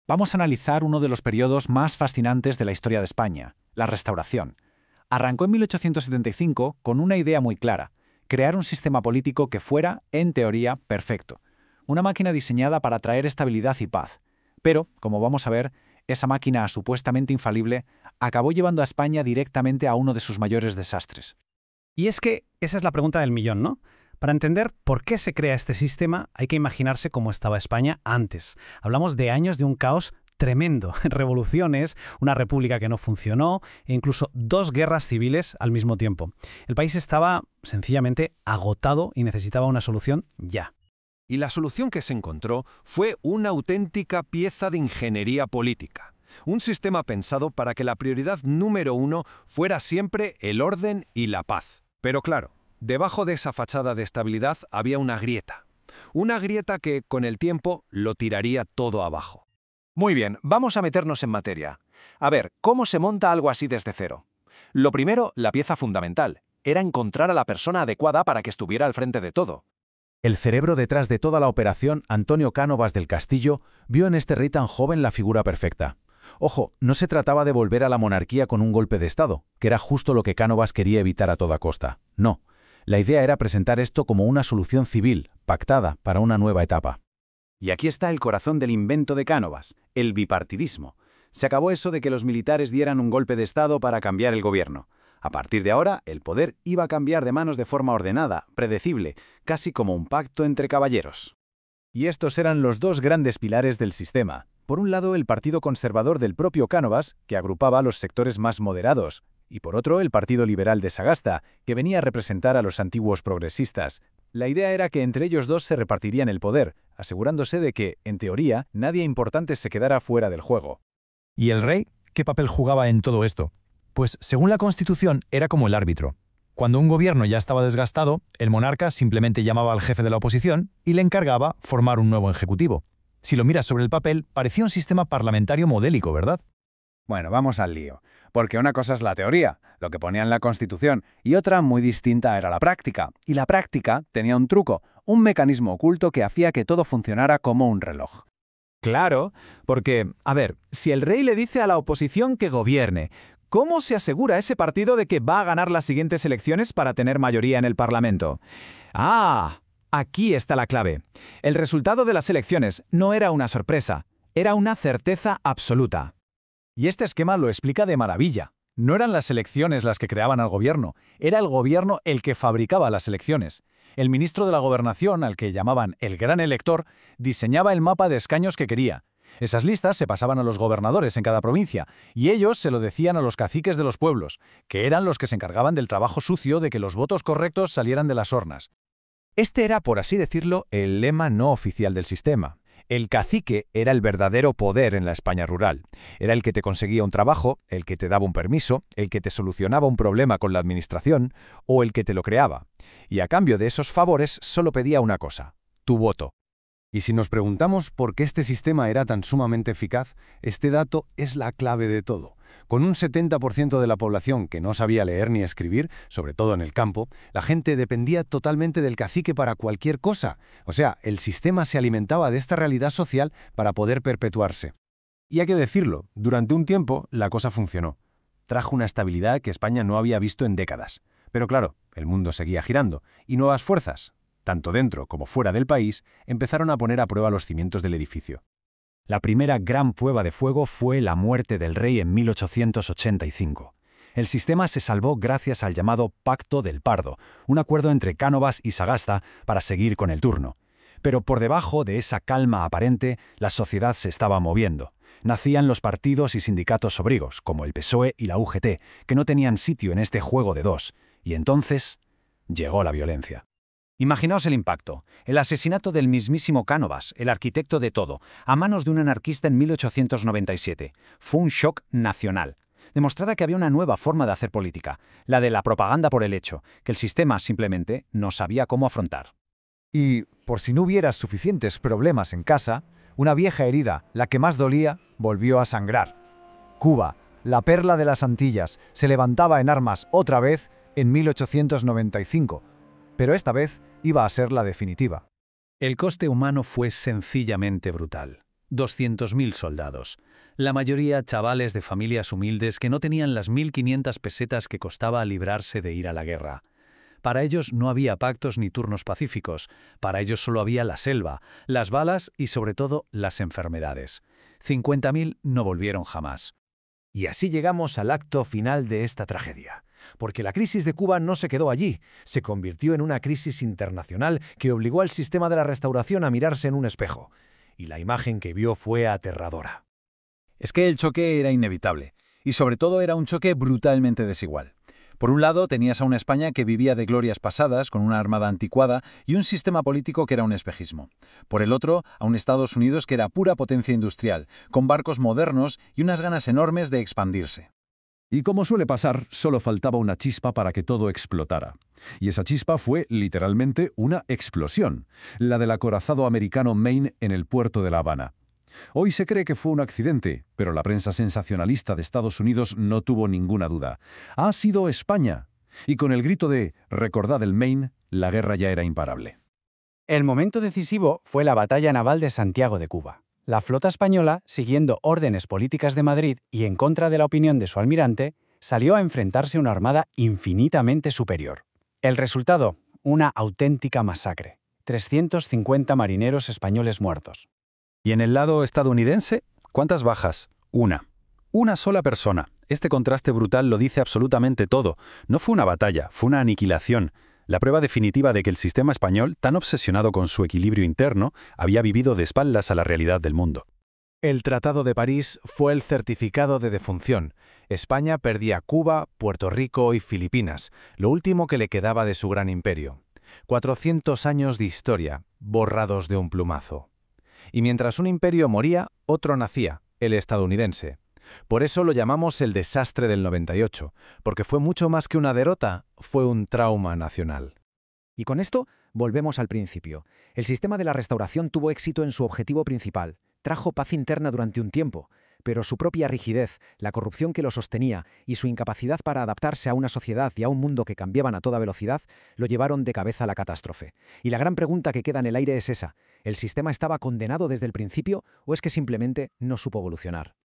Vamos a analizar uno de los periodos más fascinantes de la historia de España, la Restauración. Arrancó en 1875 con una idea muy clara: crear un sistema político que fuera, en teoría, perfecto. Una máquina diseñada para traer estabilidad y paz. Pero, como vamos a ver, esa máquina supuestamente infalible acabó llevando a España directamente a uno de sus mayores desastres. Y es que esa es la pregunta del millón, ¿no? Para entender por qué se crea este sistema, hay que imaginarse cómo estaba España antes. Hablamos de años de un caos tremendo, revoluciones, una república que no funcionó e incluso 2 guerras civiles al mismo tiempo. El país estaba sencillamente agotado y necesitaba una solución ya. Y la solución que se encontró fue una auténtica pieza de ingeniería política. Un sistema pensado para que la prioridad número 1 fuera siempre el orden y la paz. Pero claro, debajo de esa fachada de estabilidad había una grieta. Una grieta que, con el tiempo, lo tiraría todo abajo. Muy bien, vamos a meternos en materia. A ver, ¿cómo se monta algo así desde cero? Lo primero, la pieza fundamental, era encontrar a la persona adecuada para que estuviera al frente de todo. El cerebro detrás de toda la operación, Antonio Cánovas del Castillo, vio en este rey tan joven la figura perfecta. Ojo, no se trataba de volver a la monarquía con un golpe de Estado, que era justo lo que Cánovas quería evitar a toda costa. No, la idea era presentar esto como una solución civil, pactada para una nueva etapa. Y aquí está el corazón del invento de Cánovas, el bipartidismo. Se acabó eso de que los militares dieran un golpe de Estado para cambiar el gobierno. A partir de ahora, el poder iba a cambiar de manos de forma ordenada, predecible, casi como un pacto entre caballeros. Y estos eran los 2 grandes pilares del sistema. Por un lado, el Partido Conservador del propio Cánovas, que agrupaba a los sectores más moderados, y por otro, el Partido Liberal de Sagasta, que venía a representar a los antiguos progresistas. La idea era que entre ellos 2 se repartirían el poder, asegurándose de que, en teoría, nadie importante se quedara fuera del juego. ¿Y el rey? ¿Qué papel jugaba en todo esto? Pues, según la Constitución, era como el árbitro. Cuando un gobierno ya estaba desgastado, el monarca simplemente llamaba al jefe de la oposición y le encargaba formar un nuevo ejecutivo. Si lo miras sobre el papel, parecía un sistema parlamentario modélico, ¿verdad? Bueno, vamos al lío. Porque una cosa es la teoría, lo que ponía en la Constitución, y otra muy distinta era la práctica. Y la práctica tenía un truco, un mecanismo oculto que hacía que todo funcionara como un reloj. Claro, porque, a ver, si el rey le dice a la oposición que gobierne, ¿cómo se asegura ese partido de que va a ganar las siguientes elecciones para tener mayoría en el Parlamento? ¡Ah! Aquí está la clave. El resultado de las elecciones no era una sorpresa, era una certeza absoluta. Y este esquema lo explica de maravilla. No eran las elecciones las que creaban al gobierno, era el gobierno el que fabricaba las elecciones. El ministro de la Gobernación, al que llamaban el gran elector, diseñaba el mapa de escaños que quería. Esas listas se pasaban a los gobernadores en cada provincia, y ellos se lo decían a los caciques de los pueblos, que eran los que se encargaban del trabajo sucio de que los votos correctos salieran de las urnas. Este era, por así decirlo, el lema no oficial del sistema. El cacique era el verdadero poder en la España rural. Era el que te conseguía un trabajo, el que te daba un permiso, el que te solucionaba un problema con la administración o el que te lo creaba. Y a cambio de esos favores solo pedía una cosa: tu voto. Y si nos preguntamos por qué este sistema era tan sumamente eficaz, este dato es la clave de todo. Con un 70% de la población que no sabía leer ni escribir, sobre todo en el campo, la gente dependía totalmente del cacique para cualquier cosa. O sea, el sistema se alimentaba de esta realidad social para poder perpetuarse. Y hay que decirlo, durante un tiempo la cosa funcionó. Trajo una estabilidad que España no había visto en décadas. Pero claro, el mundo seguía girando, y nuevas fuerzas, tanto dentro como fuera del país, empezaron a poner a prueba los cimientos del edificio. La primera gran prueba de fuego fue la muerte del rey en 1885. El sistema se salvó gracias al llamado Pacto del Pardo, un acuerdo entre Cánovas y Sagasta para seguir con el turno. Pero por debajo de esa calma aparente, la sociedad se estaba moviendo. Nacían los partidos y sindicatos sobriegos, como el PSOE y la UGT, que no tenían sitio en este juego de 2. Y entonces llegó la violencia. Imaginaos el impacto. El asesinato del mismísimo Cánovas, el arquitecto de todo, a manos de un anarquista en 1897. Fue un shock nacional. Demostraba que había una nueva forma de hacer política, la de la propaganda por el hecho, que el sistema simplemente no sabía cómo afrontar. Y, por si no hubieras suficientes problemas en casa, una vieja herida, la que más dolía, volvió a sangrar. Cuba, la perla de las Antillas, se levantaba en armas otra vez en 1895, pero esta vez iba a ser la definitiva. El coste humano fue sencillamente brutal. 200.000 soldados, la mayoría chavales de familias humildes que no tenían las 1.500 pesetas que costaba librarse de ir a la guerra. Para ellos no había pactos ni turnos pacíficos, para ellos solo había la selva, las balas y sobre todo las enfermedades. 50.000 no volvieron jamás. Y así llegamos al acto final de esta tragedia. Porque la crisis de Cuba no se quedó allí, se convirtió en una crisis internacional que obligó al sistema de la restauración a mirarse en un espejo. Y la imagen que vio fue aterradora. Es que el choque era inevitable, y sobre todo era un choque brutalmente desigual. Por un lado, tenías a una España que vivía de glorias pasadas, con una armada anticuada y un sistema político que era un espejismo. Por el otro, a un Estados Unidos que era pura potencia industrial, con barcos modernos y unas ganas enormes de expandirse. Y como suele pasar, solo faltaba una chispa para que todo explotara. Y esa chispa fue, literalmente, una explosión, la del acorazado americano Maine en el puerto de La Habana. Hoy se cree que fue un accidente, pero la prensa sensacionalista de Estados Unidos no tuvo ninguna duda. Ha sido España. Y con el grito de «Recordad el Maine», la guerra ya era imparable. El momento decisivo fue la batalla naval de Santiago de Cuba. La flota española, siguiendo órdenes políticas de Madrid y en contra de la opinión de su almirante, salió a enfrentarse a una armada infinitamente superior. El resultado, una auténtica masacre. 350 marineros españoles muertos. ¿Y en el lado estadounidense? ¿Cuántas bajas? Una sola persona. Este contraste brutal lo dice absolutamente todo. No fue una batalla, fue una aniquilación. La prueba definitiva de que el sistema español, tan obsesionado con su equilibrio interno, había vivido de espaldas a la realidad del mundo. El Tratado de París fue el certificado de defunción. España perdía Cuba, Puerto Rico y Filipinas, lo último que le quedaba de su gran imperio. 400 años de historia, borrados de un plumazo. Y mientras un imperio moría, otro nacía, el estadounidense. Por eso lo llamamos el desastre del 98, porque fue mucho más que una derrota, fue un trauma nacional. Y con esto, volvemos al principio. El sistema de la restauración tuvo éxito en su objetivo principal, trajo paz interna durante un tiempo, pero su propia rigidez, la corrupción que lo sostenía y su incapacidad para adaptarse a una sociedad y a un mundo que cambiaban a toda velocidad, lo llevaron de cabeza a la catástrofe. Y la gran pregunta que queda en el aire es esa: ¿el sistema estaba condenado desde el principio o es que simplemente no supo evolucionar?